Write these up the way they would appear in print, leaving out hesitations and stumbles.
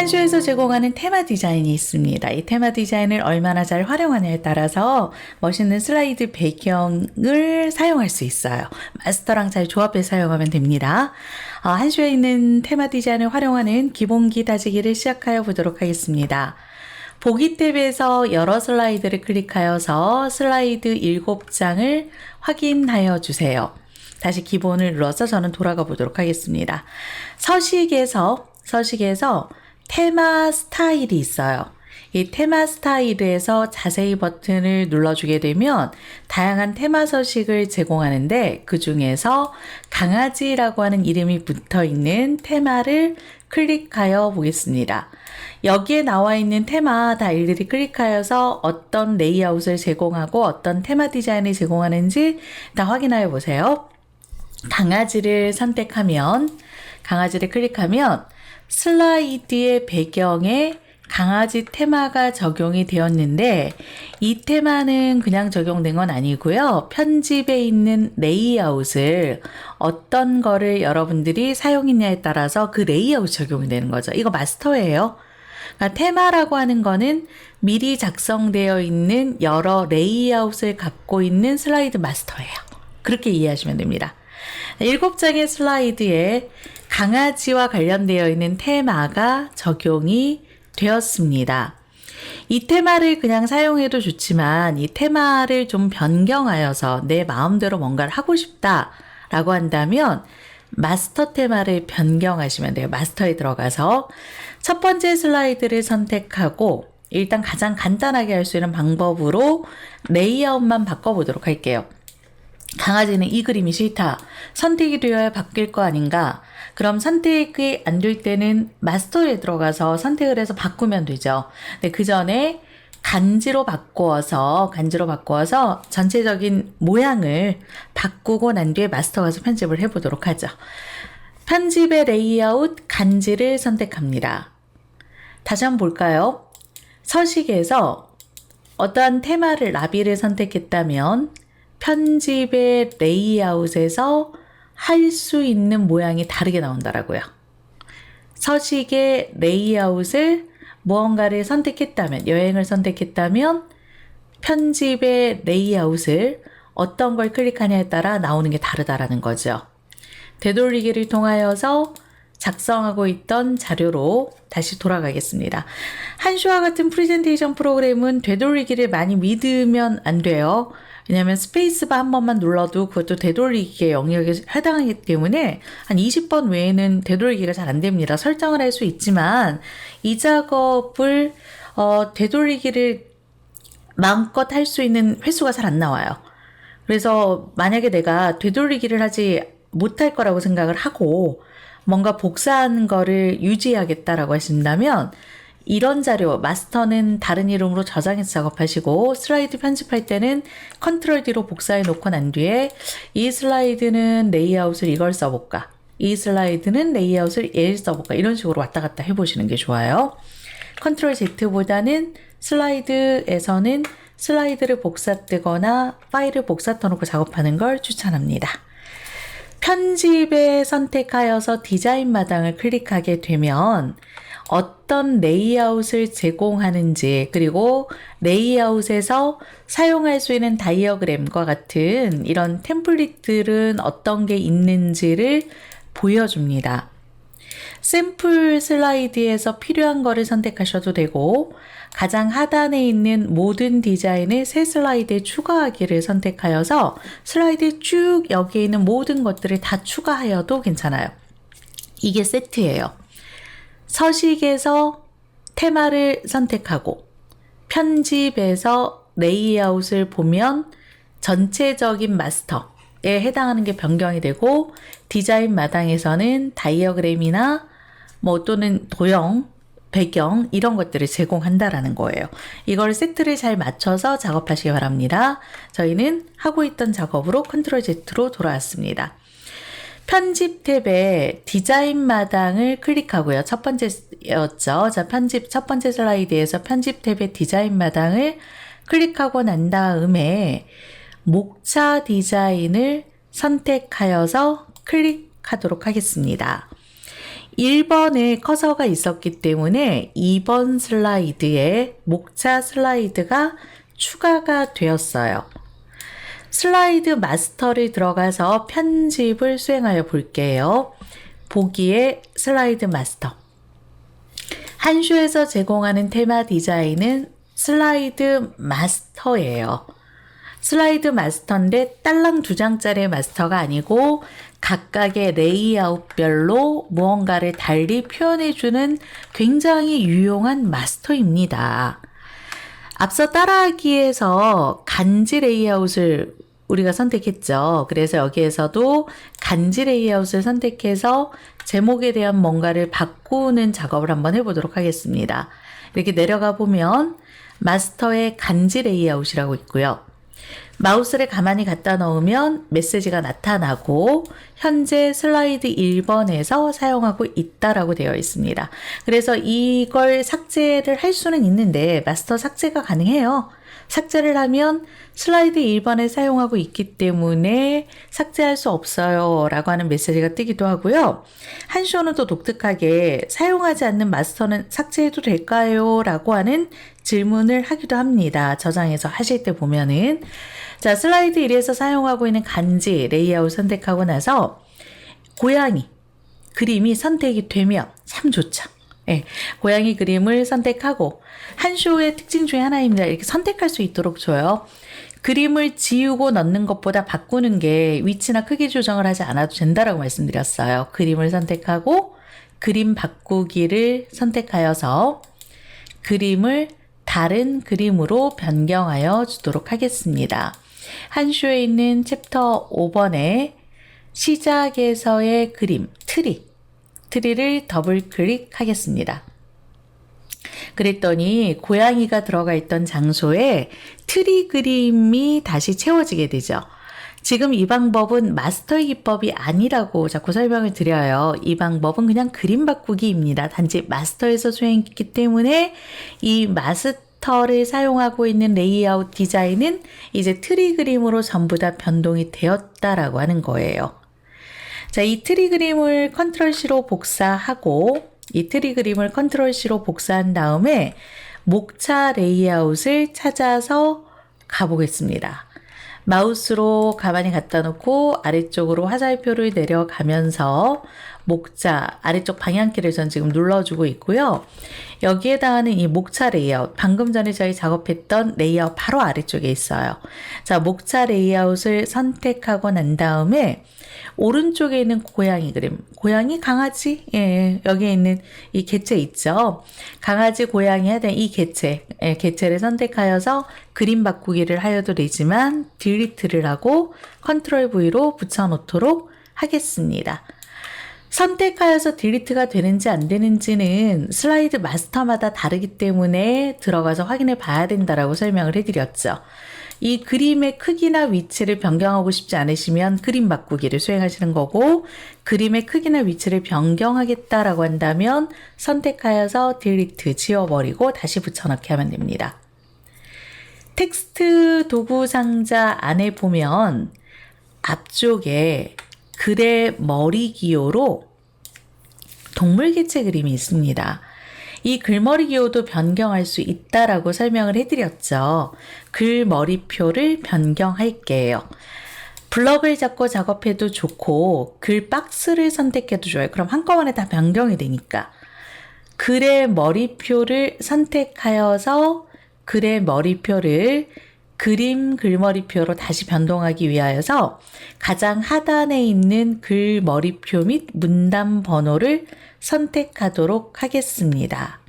한쇼에서 제공하는 테마 디자인이 있습니다. 이 테마 디자인을 얼마나 잘 활용하냐에 따라서 멋있는 슬라이드 배경을 사용할 수 있어요. 마스터랑 잘 조합해 사용하면 됩니다. 한쇼에 있는 테마 디자인을 활용하는 기본기 다지기를 시작하여 보도록 하겠습니다. 보기 탭에서 여러 슬라이드를 클릭하여서 슬라이드 7장을 확인하여 주세요. 다시 기본을 눌러서 저는 돌아가 보도록 하겠습니다. 서식에서 테마 스타일이 있어요. 이 테마 스타일에서 자세히 버튼을 눌러주게 되면 다양한 테마 서식을 제공하는데 그 중에서 강아지라고 하는 이름이 붙어 있는 테마를 클릭하여 보겠습니다. 여기에 나와 있는 테마 다 일일이 클릭하여서 어떤 레이아웃을 제공하고 어떤 테마 디자인을 제공하는지 다 확인하여 보세요. 강아지를 클릭하면 슬라이드의 배경에 강아지 테마가 적용이 되었는데 이 테마는 그냥 적용된 건 아니고요. 편집에 있는 레이아웃을 어떤 거를 여러분들이 사용했냐에 따라서 그 레이아웃 적용이 되는 거죠. 이거 마스터예요. 그러니까 테마라고 하는 거는 미리 작성되어 있는 여러 레이아웃을 갖고 있는 슬라이드 마스터예요. 그렇게 이해하시면 됩니다. 7장의 슬라이드에 강아지와 관련되어 있는 테마가 적용이 되었습니다. 이 테마를 그냥 사용해도 좋지만 이 테마를 좀 변경하여서 내 마음대로 뭔가를 하고 싶다라고 한다면 마스터 테마를 변경하시면 돼요. 마스터에 들어가서 첫 번째 슬라이드를 선택하고 일단 가장 간단하게 할 수 있는 방법으로 레이아웃만 바꿔보도록 할게요. 강아지는 이 그림이 싫다. 선택이 되어야 바뀔 거 아닌가? 그럼 선택이 안 될 때는 마스터에 들어가서 선택을 해서 바꾸면 되죠. 근데 그 전에 간지로 바꾸어서 전체적인 모양을 바꾸고 난 뒤에 마스터 가서 편집을 해보도록 하죠. 편집의 레이아웃 간지를 선택합니다. 다시 한번 볼까요? 서식에서 어떠한 테마를 나비를 선택했다면 편집의 레이아웃에서 할 수 있는 모양이 다르게 나온다라고요. 서식의 레이아웃을 무언가를 선택했다면, 여행을 선택했다면 편집의 레이아웃을 어떤 걸 클릭하냐에 따라 나오는 게 다르다라는 거죠. 되돌리기를 통하여서 작성하고 있던 자료로 다시 돌아가겠습니다. 한쇼와 같은 프레젠테이션 프로그램은 되돌리기를 많이 믿으면 안 돼요. 왜냐하면 스페이스바 한 번만 눌러도 그것도 되돌리기의 영역에 해당하기 때문에 한 20번 외에는 되돌리기가 잘 안 됩니다. 설정을 할 수 있지만 이 작업을 되돌리기를 마음껏 할 수 있는 횟수가 잘 안 나와요. 그래서 만약에 내가 되돌리기를 하지 못할 거라고 생각을 하고 뭔가 복사한 거를 유지하겠다라고 하신다면 이런 자료, 마스터는 다른 이름으로 저장해서 작업하시고 슬라이드 편집할 때는 컨트롤 D로 복사해 놓고 난 뒤에 이 슬라이드는 레이아웃을 이걸 써볼까? 이 슬라이드는 레이아웃을 얘를 써볼까? 이런 식으로 왔다 갔다 해보시는 게 좋아요. 컨트롤 Z보다는 슬라이드에서는 슬라이드를 복사 뜨거나 파일을 복사 떠놓고 작업하는 걸 추천합니다. 편집에 선택하여서 디자인 마당을 클릭하게 되면 어떤 레이아웃을 제공하는지 그리고 레이아웃에서 사용할 수 있는 다이어그램과 같은 이런 템플릿들은 어떤 게 있는지를 보여줍니다. 샘플 슬라이드에서 필요한 거를 선택하셔도 되고 가장 하단에 있는 모든 디자인을 새 슬라이드에 추가하기를 선택하여서 슬라이드에 쭉 여기에 있는 모든 것들을 다 추가하여도 괜찮아요. 이게 세트예요. 서식에서 테마를 선택하고 편집에서 레이아웃을 보면 전체적인 마스터에 해당하는 게 변경이 되고 디자인 마당에서는 다이어그램이나 또는 도형, 배경 이런 것들을 제공한다라는 거예요. 이걸 세트를 잘 맞춰서 작업하시기 바랍니다. 저희는 하고 있던 작업으로 컨트롤 Z로 돌아왔습니다. 편집 탭에 디자인 마당을 클릭하고요. 첫 번째였죠. 자, 첫 번째 슬라이드에서 편집 탭의 디자인 마당을 클릭하고 난 다음에 목차 디자인을 선택하여서 클릭하도록 하겠습니다. 1번에 커서가 있었기 때문에 2번 슬라이드에 목차 슬라이드가 추가가 되었어요. 슬라이드 마스터를 들어가서 편집을 수행하여 볼게요. 보기에 슬라이드 마스터. 한쇼에서 제공하는 테마 디자인은 슬라이드 마스터예요. 슬라이드 마스터인데 딸랑 2장짜리 마스터가 아니고 각각의 레이아웃별로 무언가를 달리 표현해주는 굉장히 유용한 마스터입니다. 앞서 따라하기에서 간지 레이아웃을 우리가 선택했죠. 그래서 여기에서도 간지 레이아웃을 선택해서 제목에 대한 뭔가를 바꾸는 작업을 한번 해보도록 하겠습니다. 이렇게 내려가 보면 마스터의 간지 레이아웃이라고 있고요. 마우스를 가만히 갖다 넣으면 메시지가 나타나고 현재 슬라이드 1번에서 사용하고 있다라고 되어 있습니다. 그래서 이걸 삭제를 할 수는 있는데 마스터 삭제가 가능해요. 삭제를 하면 슬라이드 1번에 사용하고 있기 때문에 삭제할 수 없어요 라고 하는 메시지가 뜨기도 하고요. 한쇼는 또 독특하게 사용하지 않는 마스터는 삭제해도 될까요? 라고 하는 질문을 하기도 합니다. 저장해서 하실 때 보면은. 자, 슬라이드 1에서 사용하고 있는 간지 레이아웃 선택하고 나서 고양이 그림이 선택이 되면 참 좋죠. 네, 고양이 그림을 선택하고 한쇼의 특징 중에 하나입니다. 이렇게 선택할 수 있도록 줘요. 그림을 지우고 넣는 것보다 바꾸는 게 위치나 크기 조정을 하지 않아도 된다라고 말씀드렸어요. 그림을 선택하고 그림 바꾸기를 선택하여서 그림을 다른 그림으로 변경하여 주도록 하겠습니다. 한쇼에 있는 챕터 5번에 시작에서의 그림, 트리를 더블 클릭하겠습니다. 그랬더니 고양이가 들어가 있던 장소에 트리 그림이 다시 채워지게 되죠. 지금 이 방법은 마스터의 기법이 아니라고 자꾸 설명을 드려요. 이 방법은 그냥 그림 바꾸기입니다. 단지 마스터에서 수행했기 때문에 이 마스터를 사용하고 있는 레이아웃 디자인은 이제 트리 그림으로 전부 다 변동이 되었다라고 하는 거예요. 자, 이 트리 그림을 컨트롤 C로 복사하고 이 트리 그림을 컨트롤 C로 복사한 다음에 목차 레이아웃을 찾아서 가보겠습니다. 마우스로 가만히 갖다 놓고 아래쪽으로 화살표를 내려가면서 목차 아래쪽 방향키를 전 지금 눌러주고 있고요. 여기에다가는 이 목차 레이아웃, 방금 전에 저희 작업했던 레이아웃 바로 아래쪽에 있어요. 자, 목차 레이아웃을 선택하고 난 다음에 오른쪽에 있는 고양이 그림, 고양이, 강아지, 예, 여기에 있는 이 개체 있죠. 강아지, 고양이 하던 이 개체, 예, 개체를 선택하여서 그림 바꾸기를 하여도 되지만 딜리트를 하고 컨트롤 V로 붙여놓도록 하겠습니다. 선택하여서 딜리트가 되는지 안 되는지는 슬라이드 마스터마다 다르기 때문에 들어가서 확인해 봐야 된다라고 설명을 해드렸죠. 이 그림의 크기나 위치를 변경하고 싶지 않으시면 그림 바꾸기를 수행하시는 거고, 그림의 크기나 위치를 변경하겠다라고 한다면 선택하여서 딜리트 지워버리고 다시 붙여넣기 하면 됩니다. 텍스트 도구 상자 안에 보면 앞쪽에 글의 머리 기호로 동물 개체 그림이 있습니다. 이 글머리 기호도 변경할 수 있다라고 설명을 해드렸죠. 글머리표를 변경할게요. 블럭을 잡고 작업해도 좋고 글 박스를 선택해도 좋아요. 그럼 한꺼번에 다 변경이 되니까. 글의 머리표를 선택하여서 글의 머리표를 그림 글머리표로 다시 변동하기 위하여서 가장 하단에 있는 글머리표 및 문단 번호를 선택하도록 하겠습니다.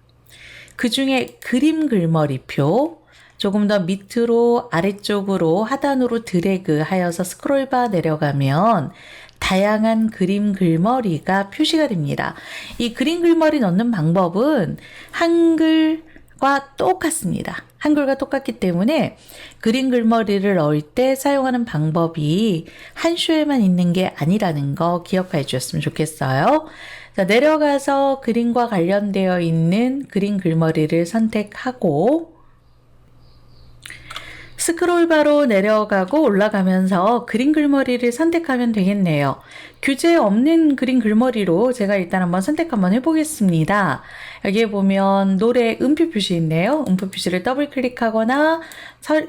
그 중에 그림 글머리표 조금 더 밑으로 아래쪽으로 하단으로 드래그 하여서 스크롤바 내려가면 다양한 그림 글머리가 표시가 됩니다. 이 그림 글머리 넣는 방법은 한글과 똑같습니다. 한글과 똑같기 때문에 그림 글머리를 넣을 때 사용하는 방법이 한쇼에만 있는 게 아니라는 거 기억해 주셨으면 좋겠어요. 자, 내려가서 그림과 관련되어 있는 그림 글머리를 선택하고 스크롤바로 내려가고 올라가면서 그림 글머리를 선택하면 되겠네요. 규제 없는 그림 글머리로 제가 일단 한번 선택 한번 해보겠습니다. 여기에 보면 노래 음표 표시 있네요. 음표 표시를 더블 클릭하거나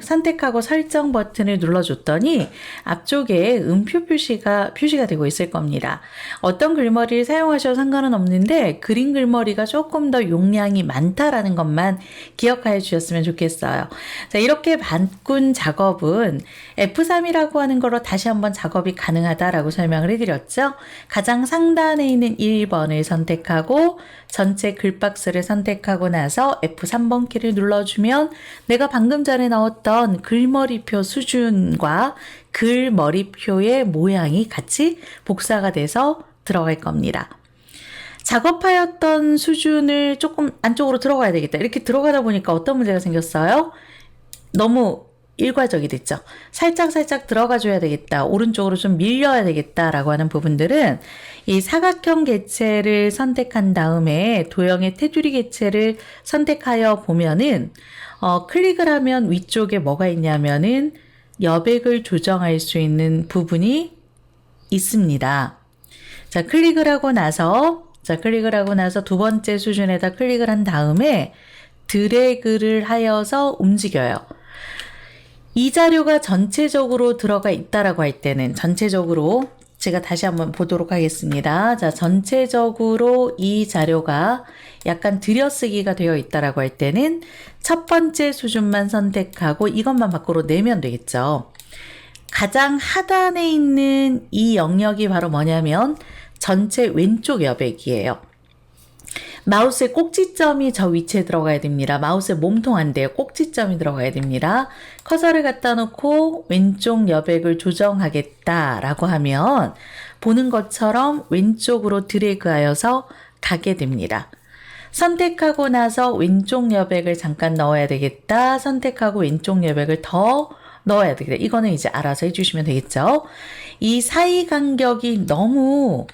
선택하고 설정 버튼을 눌러줬더니 앞쪽에 음표 표시가 되고 있을 겁니다. 어떤 글머리를 사용하셔도 상관은 없는데 그림 글머리가 조금 더 용량이 많다라는 것만 기억하여 주셨으면 좋겠어요. 자, 이렇게 바꾼 작업은 F3이라고 하는 거로 다시 한번 작업이 가능하다라고 설명을 해드렸죠. 가장 상단에 있는 1번을 선택하고 전체 글박스를 선택하고 나서 F3번 키를 눌러주면 내가 방금 전에 넣었던 글머리표 수준과 글머리표의 모양이 같이 복사가 돼서 들어갈 겁니다. 작업하였던 수준을 조금 안쪽으로 들어가야 되겠다. 이렇게 들어가다 보니까 어떤 문제가 생겼어요? 너무 일괄적이 됐죠. 살짝 들어가 줘야 되겠다. 오른쪽으로 좀 밀려야 되겠다라고 하는 부분들은 이 사각형 객체를 선택한 다음에 도형의 테두리 객체를 선택하여 보면은 클릭을 하면 위쪽에 뭐가 있냐면은 여백을 조정할 수 있는 부분이 있습니다. 자, 클릭을 하고 나서 두 번째 수준에다 클릭을 한 다음에 드래그를 하여서 움직여요. 이 자료가 전체적으로 들어가 있다라고 할 때는 전체적으로 제가 다시 한번 보도록 하겠습니다. 자, 전체적으로 이 자료가 약간 들여쓰기가 되어 있다라고 할 때는 첫 번째 수준만 선택하고 이것만 밖으로 내면 되겠죠. 가장 하단에 있는 이 영역이 바로 뭐냐면 전체 왼쪽 여백이에요. 마우스의 꼭지점이 저 위치에 들어가야 됩니다. 마우스의 몸통 안 돼요. 꼭지점이 들어가야 됩니다. 커서를 갖다 놓고 왼쪽 여백을 조정하겠다라고 하면 보는 것처럼 왼쪽으로 드래그하여서 가게 됩니다. 선택하고 나서 왼쪽 여백을 잠깐 넣어야 되겠다. 선택하고 왼쪽 여백을 더 넣어야 되겠다. 이거는 이제 알아서 해주시면 되겠죠. 이 사이 간격이 너무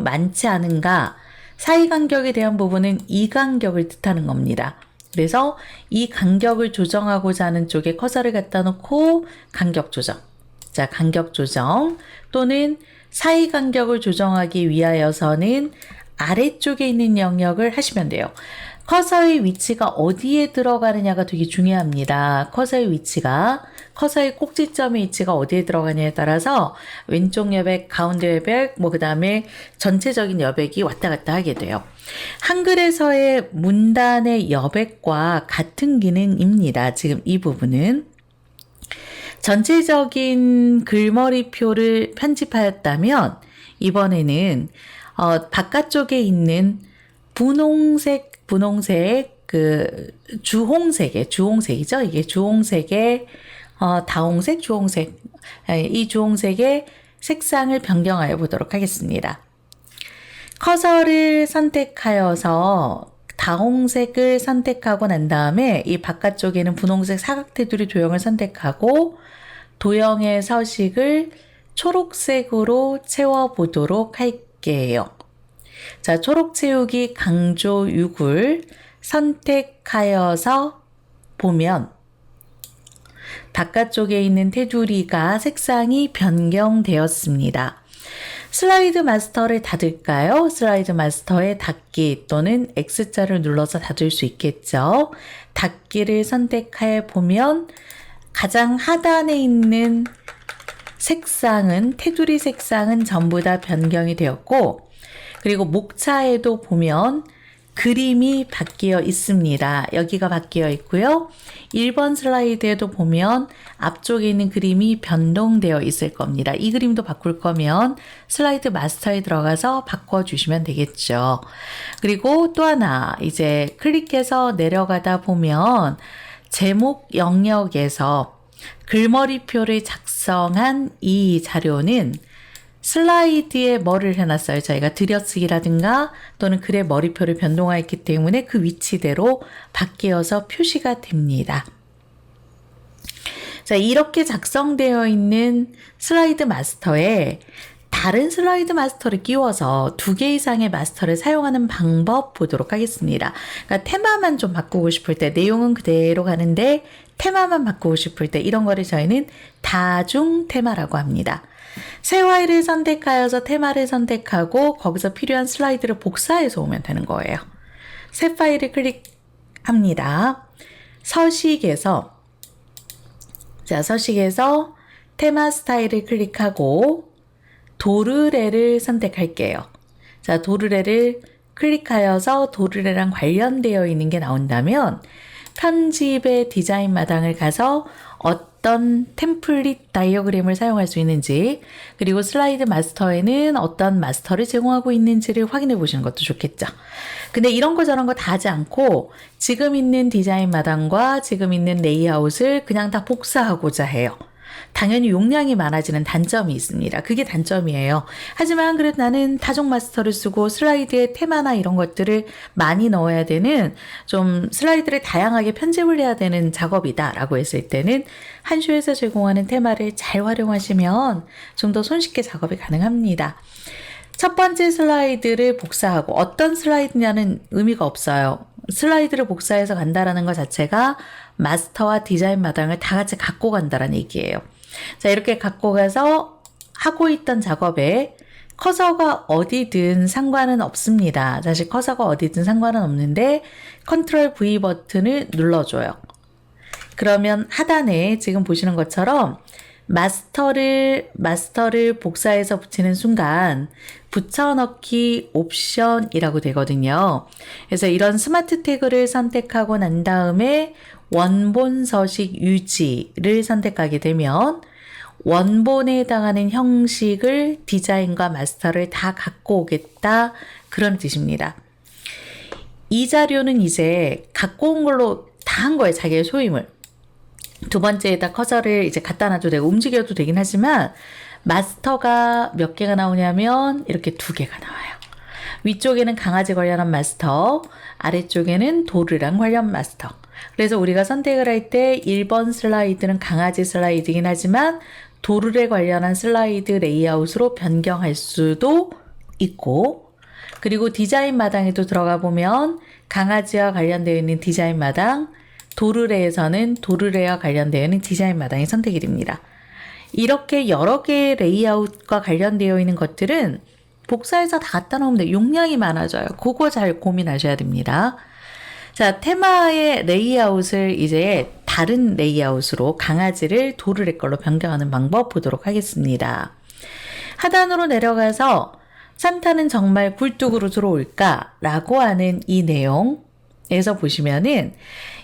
많지 않은가? 사이 간격에 대한 부분은 이 간격을 뜻하는 겁니다. 그래서 이 간격을 조정하고자 하는 쪽에 커서를 갖다 놓고 간격 조정. 자, 간격 조정 또는 사이 간격을 조정하기 위하여서는 아래쪽에 있는 영역을 하시면 돼요. 커서의 위치가 어디에 들어가느냐가 되게 중요합니다. 커서의 꼭지점의 위치가 어디에 들어가냐에 따라서 왼쪽 여백, 가운데 여백, 그 다음에 전체적인 여백이 왔다 갔다 하게 돼요. 한글에서의 문단의 여백과 같은 기능입니다. 지금 이 부분은. 전체적인 글머리표를 편집하였다면 이번에는 바깥쪽에 있는 분홍색 그 주홍색이죠. 이게 주홍색의 다홍색, 주홍색. 이 주홍색의 색상을 변경하여 보도록 하겠습니다. 커서를 선택하여서 다홍색을 선택하고 난 다음에 이 바깥쪽에는 분홍색 사각 테두리 도형을 선택하고 도형의 서식을 초록색으로 채워보도록 할게요. 자, 초록 채우기 강조 6을 선택하여서 보면 바깥쪽에 있는 테두리가 색상이 변경되었습니다. 슬라이드 마스터를 닫을까요? 슬라이드 마스터의 닫기 또는 X자를 눌러서 닫을 수 있겠죠. 닫기를 선택해 보면 가장 하단에 있는 색상은 테두리 색상은 전부 다 변경이 되었고 그리고 목차에도 보면 그림이 바뀌어 있습니다. 여기가 바뀌어 있고요. 1번 슬라이드에도 보면 앞쪽에 있는 그림이 변동되어 있을 겁니다. 이 그림도 바꿀 거면 슬라이드 마스터에 들어가서 바꿔주시면 되겠죠. 그리고 또 하나 이제 클릭해서 내려가다 보면 제목 영역에서 글머리표를 작성한 이 자료는 슬라이드에 뭐를 해놨어요. 저희가 들여쓰기라든가 또는 글의 머리표를 변동하였기 때문에 그 위치대로 바뀌어서 표시가 됩니다. 자, 이렇게 작성되어 있는 슬라이드 마스터에 다른 슬라이드 마스터를 끼워서 2개 이상의 마스터를 사용하는 방법 보도록 하겠습니다. 그러니까 테마만 좀 바꾸고 싶을 때 내용은 그대로 가는데 테마만 바꾸고 싶을 때 이런 거를 저희는 다중 테마라고 합니다. 새 파일을 선택하여서 테마를 선택하고 거기서 필요한 슬라이드를 복사해서 오면 되는 거예요. 새 파일을 클릭합니다. 서식에서 테마 스타일을 클릭하고 도르래를 선택할게요. 자, 도르래를 클릭하여서 도르래랑 관련되어 있는 게 나온다면 편집의 디자인 마당을 가서 어떤 템플릿 다이어그램을 사용할 수 있는지, 그리고 슬라이드 마스터에는 어떤 마스터를 제공하고 있는지를 확인해 보시는 것도 좋겠죠. 근데 이런 거 저런 거 다 하지 않고 지금 있는 디자인 마당과 지금 있는 레이아웃을 그냥 다 복사하고자 해요. 당연히 용량이 많아지는 단점이 있습니다. 그게 단점이에요. 하지만 그래도 나는 다중 마스터를 쓰고 슬라이드에 테마나 이런 것들을 많이 넣어야 되는, 좀 슬라이드를 다양하게 편집을 해야 되는 작업이다 라고 했을 때는 한쇼에서 제공하는 테마를 잘 활용하시면 좀 더 손쉽게 작업이 가능합니다. 첫 번째 슬라이드를 복사하고, 어떤 슬라이드냐는 의미가 없어요. 슬라이드를 복사해서 간다라는 것 자체가 마스터와 디자인 마당을 다 같이 갖고 간다라는 얘기예요. 자, 이렇게 갖고 가서 하고 있던 작업에 커서가 어디든 상관은 없습니다. 사실 커서가 어디든 상관은 없는데 컨트롤 V 버튼을 눌러줘요. 그러면 하단에 지금 보시는 것처럼 마스터를 복사해서 붙이는 순간 붙여넣기 옵션이라고 되거든요. 그래서 이런 스마트 태그를 선택하고 난 다음에 원본 서식 유지를 선택하게 되면 원본에 해당하는 형식을 디자인과 마스터를 다 갖고 오겠다, 그런 뜻입니다. 이 자료는 이제 갖고 온 걸로 다 한 거예요. 자기의 소임을. 두 번째에다 커서를 이제 갖다 놔도 되고 움직여도 되긴 하지만 마스터가 몇 개가 나오냐면 이렇게 2개가 나와요. 위쪽에는 강아지 관련한 마스터, 아래쪽에는 도르랑 관련 마스터. 그래서 우리가 선택을 할 때 1번 슬라이드는 강아지 슬라이드이긴 하지만 도르에 관련한 슬라이드 레이아웃으로 변경할 수도 있고, 그리고 디자인 마당에도 들어가 보면 강아지와 관련되어 있는 디자인 마당, 도르래에서는 도르래와 관련되어 있는 디자인 마당이 선택이 됩니다. 이렇게 여러 개의 레이아웃과 관련되어 있는 것들은 복사해서 다 갖다 놓으면 돼요. 용량이 많아져요. 그거 잘 고민하셔야 됩니다. 자, 테마의 레이아웃을 이제 다른 레이아웃으로 강아지를 도르래 걸로 변경하는 방법 보도록 하겠습니다. 하단으로 내려가서 산타는 정말 굴뚝으로 들어올까? 라고 하는 이 내용에서 보시면은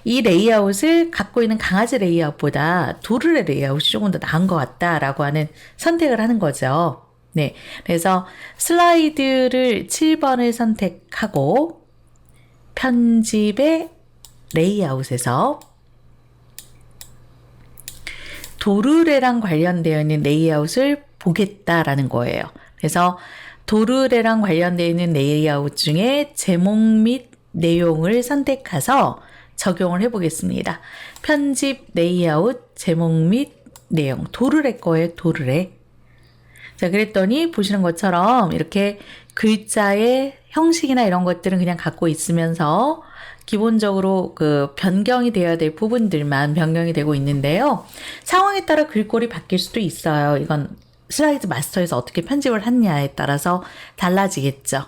이 레이아웃을 갖고 있는 강아지 레이아웃보다 도르래 레이아웃이 조금 더 나은 것 같다라고 하는 선택을 하는 거죠. 네. 그래서 슬라이드를 7번을 선택하고 편집의 레이아웃에서 도르래랑 관련되어 있는 레이아웃을 보겠다라는 거예요. 그래서 도르래랑 관련되어 있는 레이아웃 중에 제목 및 내용을 선택해서 적용을 해보겠습니다. 편집 레이아웃 제목 및 내용, 도르래 거예요. 도르래. 자, 그랬더니 보시는 것처럼 이렇게 글자의 형식이나 이런 것들은 그냥 갖고 있으면서 기본적으로 그 변경이 되어야 될 부분들만 변경이 되고 있는데요. 상황에 따라 글꼴이 바뀔 수도 있어요. 이건 슬라이드 마스터에서 어떻게 편집을 했냐에 따라서 달라지겠죠.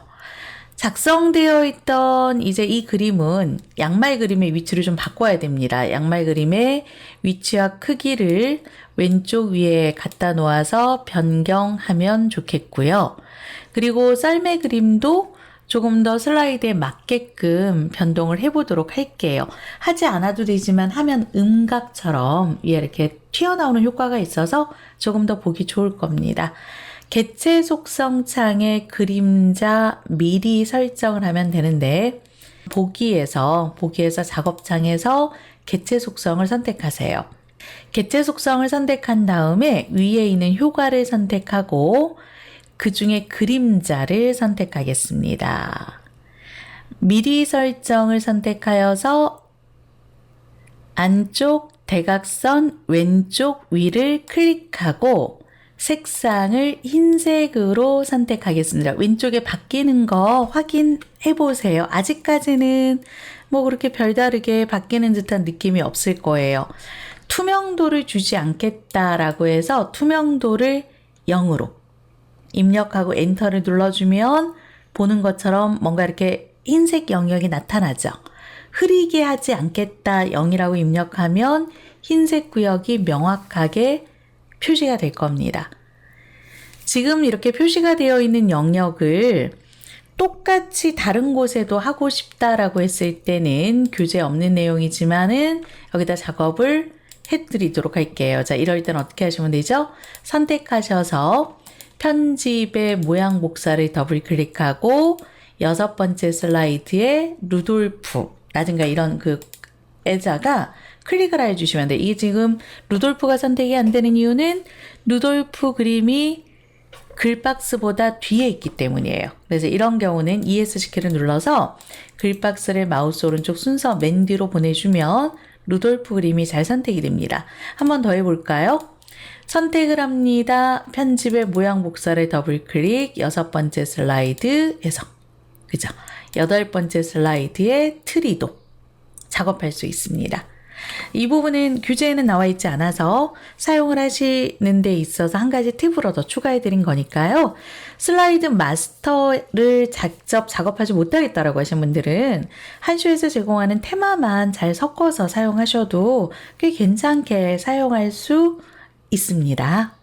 작성되어 있던 이제 이 그림은 양말 그림의 위치를 좀 바꿔야 됩니다. 양말 그림의 위치와 크기를 왼쪽 위에 갖다 놓아서 변경하면 좋겠고요. 그리고 썰매 그림도 조금 더 슬라이드에 맞게끔 변동을 해보도록 할게요. 하지 않아도 되지만 하면 음각처럼 위에 이렇게 튀어나오는 효과가 있어서 조금 더 보기 좋을 겁니다. 개체 속성 창에 그림자 미리 설정을 하면 되는데 보기에서 작업창에서 개체 속성을 선택하세요. 개체 속성을 선택한 다음에 위에 있는 효과를 선택하고 그 중에 그림자를 선택하겠습니다. 미리 설정을 선택하여서 안쪽 대각선 왼쪽 위를 클릭하고 색상을 흰색으로 선택하겠습니다. 왼쪽에 바뀌는 거 확인해 보세요. 아직까지는 뭐 그렇게 별다르게 바뀌는 듯한 느낌이 없을 거예요. 투명도를 주지 않겠다라고 해서 투명도를 0으로 입력하고 엔터를 눌러주면 보는 것처럼 뭔가 이렇게 흰색 영역이 나타나죠. 흐리게 하지 않겠다 0이라고 입력하면 흰색 구역이 명확하게 표시가 될 겁니다. 지금 이렇게 표시가 되어 있는 영역을 똑같이 다른 곳에도 하고 싶다라고 했을 때는 교재 없는 내용이지만은 여기다 작업을 해드리도록 할게요. 자, 이럴 땐 어떻게 하시면 되죠? 선택하셔서 편집의 모양 복사를 더블 클릭하고 6번째 슬라이드에 루돌프라든가 이런 그 애자가 클릭을 해주시면 돼요. 이게 지금 루돌프가 선택이 안 되는 이유는 루돌프 그림이 글박스보다 뒤에 있기 때문이에요. 그래서 이런 경우는 ESC키를 눌러서 글박스를 마우스 오른쪽 순서 맨 뒤로 보내주면 루돌프 그림이 잘 선택이 됩니다. 한 번 더 해볼까요? 선택을 합니다. 편집의 모양 복사를 더블 클릭 6번째 슬라이드에서 그죠? 8번째 슬라이드에 트리도 작업할 수 있습니다. 이 부분은 교재에는 나와 있지 않아서 사용을 하시는 데 있어서 한 가지 팁으로 더 추가해 드린 거니까요. 슬라이드 마스터를 직접 작업하지 못하겠다라고 하신 분들은 한슈에서 제공하는 테마만 잘 섞어서 사용하셔도 꽤 괜찮게 사용할 수 있습니다.